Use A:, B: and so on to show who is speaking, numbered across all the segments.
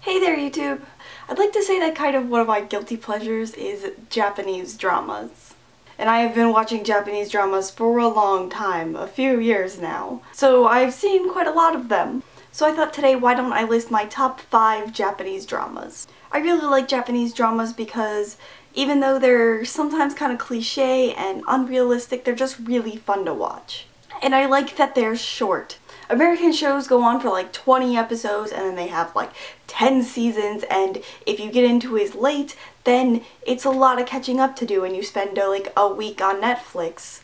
A: Hey there, YouTube! I'd like to say that kind of one of my guilty pleasures is Japanese dramas. And I have been watching Japanese dramas for a long time, a few years now. So I've seen quite a lot of them. So I thought today, why don't I list my top 5 Japanese dramas. I really like Japanese dramas because even though they're sometimes kind of cliche and unrealistic, they're just really fun to watch. And I like that they're short. American shows go on for like 20 episodes and then they have like 10 seasons, and if you get into it late, then it's a lot of catching up to do and you spend like a week on Netflix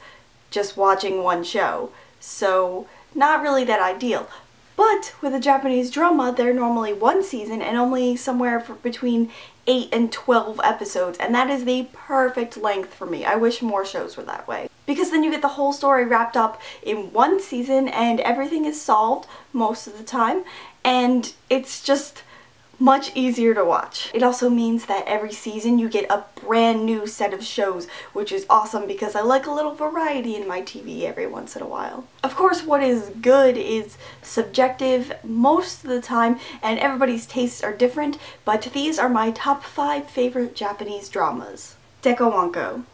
A: just watching one show. So not really that ideal. But with a Japanese drama, they're normally one season and only somewhere between 8 and 12 episodes, and that is the perfect length for me. I wish more shows were that way. Because then you get the whole story wrapped up in one season and everything is solved most of the time, and it's just much easier to watch. It also means that every season you get a brand new set of shows, which is awesome because I like a little variety in my TV every once in a while. Of course, what is good is subjective most of the time, and everybody's tastes are different, but these are my top 5 favorite Japanese dramas. Deka Wanko.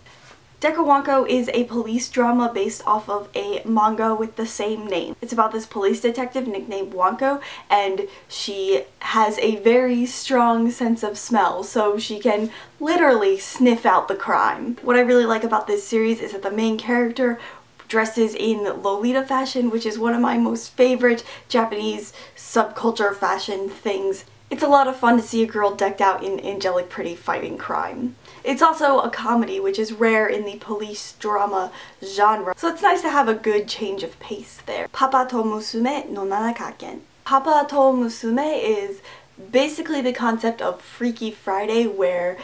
A: Deka Wanko is a police drama based off of a manga with the same name. It's about this police detective nicknamed Wanko, and she has a very strong sense of smell, so she can literally sniff out the crime. What I really like about this series is that the main character dresses in Lolita fashion, which is one of my most favorite Japanese subculture fashion things. It's a lot of fun to see a girl decked out in angelic pretty fighting crime. It's also a comedy, which is rare in the police drama genre, so it's nice to have a good change of pace there. Papa to Musume no Nanokaken. Papa to Musume is basically the concept of Freaky Friday, where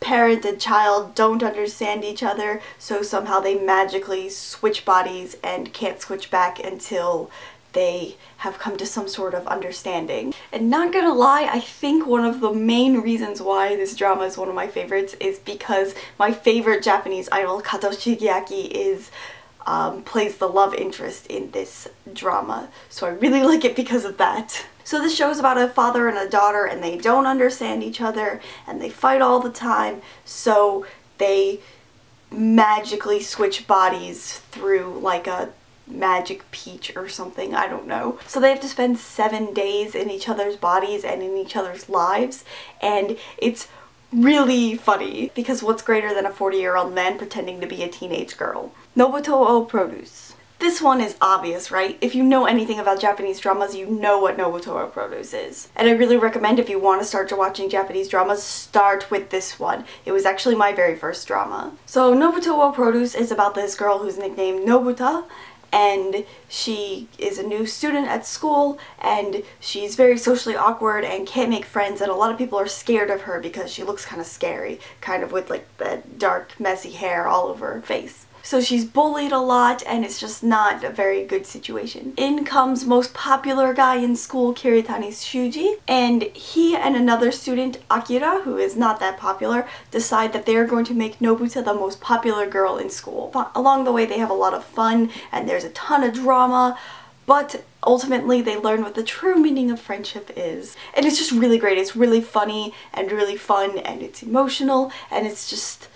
A: parent and child don't understand each other, so somehow they magically switch bodies and can't switch back until they have come to some sort of understanding. And not gonna lie, I think one of the main reasons why this drama is one of my favorites is because my favorite Japanese idol, Kato Shigeaki, plays the love interest in this drama. So I really like it because of that. So this show is about a father and a daughter, and they don't understand each other and they fight all the time, so they magically switch bodies through like a magic peach or something, I don't know. So they have to spend 7 days in each other's bodies and in each other's lives, and it's really funny because what's greater than a 40-year-old man pretending to be a teenage girl? Nobuta o produce. This one is obvious, right? If you know anything about Japanese dramas, you know what Nobuta o produce is. And I really recommend, if you want to start watching Japanese dramas, start with this one. It was actually my very first drama. So Nobuta o produce is about this girl who's nicknamed Nobuta, and she is a new student at school, and she's very socially awkward and can't make friends, and a lot of people are scared of her because she looks kind of scary, kind of with like that dark messy hair all over her face. So she's bullied a lot, and it's just not a very good situation. In comes most popular guy in school, Kiritani Shuji, and he and another student, Akira, who is not that popular, decide that they're going to make Nobuta the most popular girl in school. Along the way they have a lot of fun, and there's a ton of drama, but ultimately they learn what the true meaning of friendship is. And it's just really great. It's really funny and really fun, and it's emotional, and it's just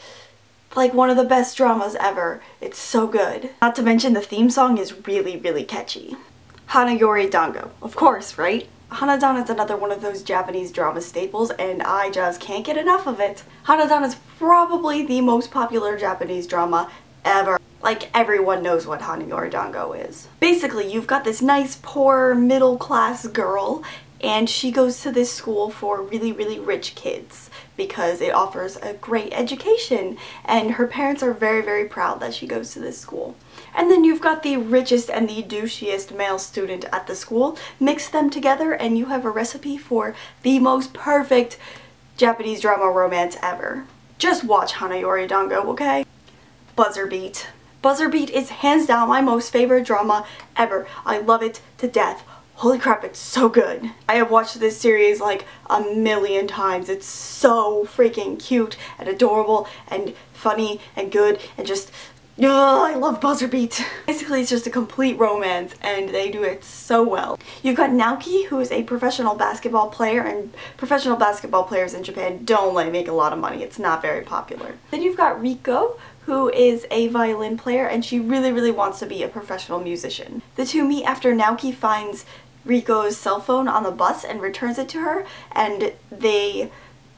A: like one of the best dramas ever. It's so good. Not to mention the theme song is really, really catchy. Hana, Yori, Dango. Of course, right? Hana-dan is another one of those Japanese drama staples, and I just can't get enough of it. Hana-dan is probably the most popular Japanese drama ever. Like, everyone knows what Hana, Yori, Dango is. Basically, you've got this nice, poor, middle-class girl, and she goes to this school for really, really rich kids because it offers a great education, and her parents are very, very proud that she goes to this school. And then you've got the richest and the douchiest male student at the school. Mix them together and you have a recipe for the most perfect Japanese drama romance ever. Just watch Hana, Yori, Dango, okay? Buzzer Beat. Buzzer Beat is hands down my most favorite drama ever. I love it to death. Holy crap, it's so good. I have watched this series like a million times. It's so freaking cute and adorable and funny and good and just Ugh, I love buzzer beats. Basically, it's just a complete romance, and they do it so well. You've got Naoki, who is a professional basketball player, and professional basketball players in Japan don't like make a lot of money. It's not very popular. Then you've got Riko, who is a violin player, and she really wants to be a professional musician. The two meet after Naoki finds Riko's cell phone on the bus and returns it to her, and they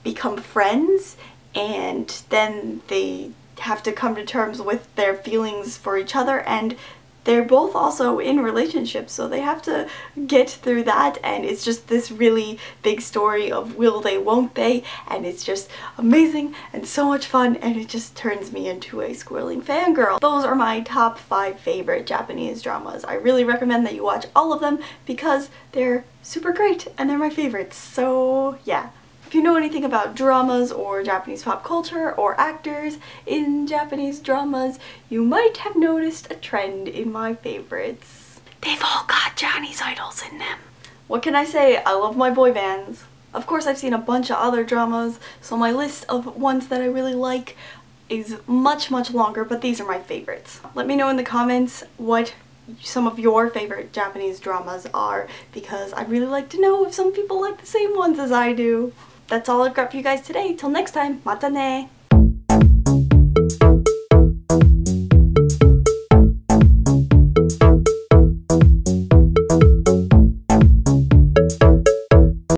A: become friends, and then they have to come to terms with their feelings for each other, and they're both also in relationships, so they have to get through that, and it's just this really big story of will they, won't they, and it's just amazing and so much fun, and it just turns me into a squirreling fangirl. Those are my top 5 favorite Japanese dramas. I really recommend that you watch all of them because they're super great and they're my favorites, so yeah. If you know anything about dramas or Japanese pop culture or actors in Japanese dramas, you might have noticed a trend in my favorites. They've all got Johnny's idols in them. What can I say? I love my boy bands. Of course, I've seen a bunch of other dramas, so my list of ones that I really like is much longer, but these are my favorites. Let me know in the comments what some of your favorite Japanese dramas are, because I'd really like to know if some people like the same ones as I do. That's all I've got for you guys today. Till next time, mata ne!